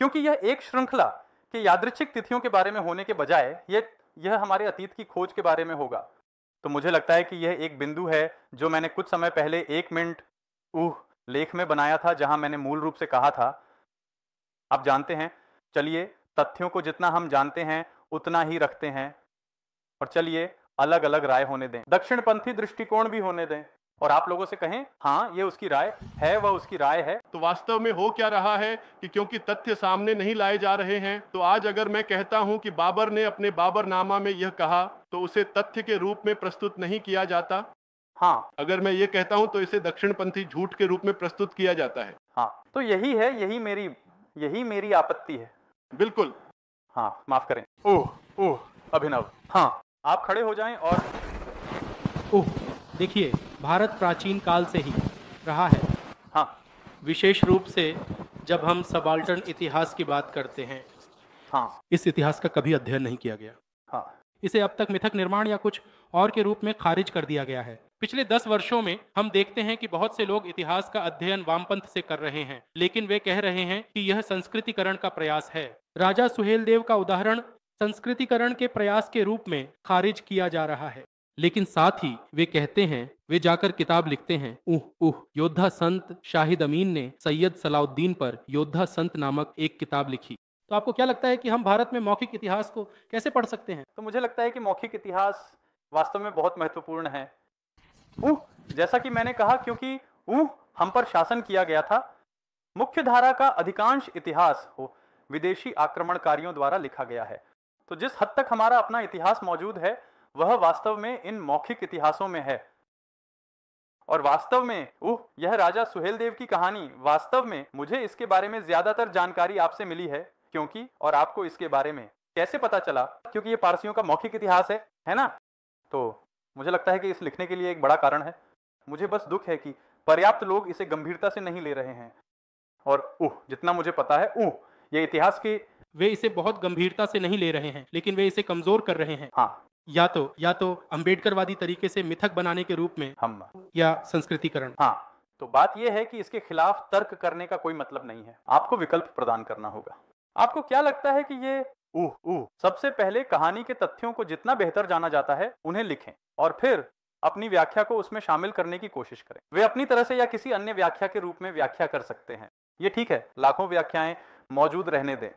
क्योंकि यह एक श्रृंखला के यादृच्छिक तिथियों के बारे में होने के बजाय यह हमारे अतीत की खोज के बारे में होगा। तो मुझे लगता है कि यह एक बिंदु है जो मैंने कुछ समय पहले 1 मिनट लेख में बनाया था, जहां मैंने मूल रूप से कहा था, आप जानते हैं, चलिए तथ्यों को जितना हम जानते हैं उतना ही रखते हैं, और चलिए अलग अलग राय होने दें, दक्षिणपंथी दृष्टिकोण भी होने दें, और आप लोगों से कहें हाँ ये उसकी राय है, वह उसकी राय है। तो वास्तव में हो क्या रहा है कि क्योंकि तथ्य सामने नहीं लाए जा रहे हैं, तो आज अगर मैं कहता हूं कि बाबर ने अपने बाबरनामा में यह कहा, तो उसे तथ्य के रूप में प्रस्तुत नहीं किया जाता। हाँ, अगर मैं ये कहता हूं तो इसे दक्षिणपंथी झूठ के रूप में प्रस्तुत किया जाता है। हाँ, तो यही है, यही मेरी आपत्ति है। बिल्कुल। हाँ, माफ करें। ओह अभिनव, हाँ, आप खड़े हो जाएं और देखिए, भारत प्राचीन काल से ही रहा है। हाँ, विशेष रूप से जब हम सबाल्टर्न इतिहास की बात करते हैं, हाँ, इस इतिहास का कभी अध्ययन नहीं किया गया। हाँ, इसे अब तक मिथक निर्माण या कुछ और के रूप में खारिज कर दिया गया है। पिछले 10 वर्षों में हम देखते हैं कि बहुत से लोग इतिहास का अध्ययन वामपंथ से कर रहे हैं, लेकिन वे कह रहे हैं कि यह संस्कृतिकरण का प्रयास है। राजा सुहेलदेव का उदाहरण संस्कृतिकरण के प्रयास के रूप में खारिज किया जा रहा है, लेकिन साथ ही वे कहते हैं, वे जाकर किताब लिखते हैं, योद्धा संत शाहिद अमीन ने सैयद सलाउद्दीन पर योद्धा संत नामक एक किताब लिखी। तो आपको क्या लगता है कि हम भारत में मौखिक इतिहास को कैसे पढ़ सकते हैं? तो मुझे लगता है कि मौखिक इतिहास वास्तव में बहुत महत्वपूर्ण है। जैसा कि मैंने कहा, क्योंकि हम पर शासन किया गया था। मुख्य धारा का अधिकांश इतिहास विदेशी आक्रमणकारियों द्वारा लिखा गया है। तो जिस हद तक हमारा अपना इतिहास मौजूद है, वह वास्तव में इन मौखिक इतिहासों में है। और वास्तव में यह राजा सुहेलदेव की कहानी, वास्तव में मुझे इसके बारे में ज्यादातर जानकारी आपसे मिली है, क्योंकि, और आपको इसके बारे में कैसे पता चला, क्योंकि ये पारसियों का मौखिक इतिहास है ना। तो मुझे लगता है कि इस लिखने के लिए एक बड़ा कारण है। मुझे बस दुख है कि पर्याप्त लोग इसे गंभीरता से नहीं ले रहे हैं, और जितना मुझे पता है, ये इतिहास की, वे इसे बहुत गंभीरता से नहीं ले रहे हैं, लेकिन वे इसे कमजोर कर रहे हैं। हाँ, या तो अंबेडकरवादी तरीके से मिथक बनाने के रूप में, हम, या संस्कृतिकरण। हाँ, तो बात यह है कि इसके खिलाफ तर्क करने का कोई मतलब नहीं है। आपको विकल्प प्रदान करना होगा। आपको क्या लगता है कि ये सबसे पहले कहानी के तथ्यों को जितना बेहतर जाना जाता है उन्हें लिखें, और फिर अपनी व्याख्या को उसमें शामिल करने की कोशिश करें। वे अपनी तरह से या किसी अन्य व्याख्या के रूप में व्याख्या कर सकते हैं। ये ठीक है, लाखों व्याख्याएं मौजूद रहने दें।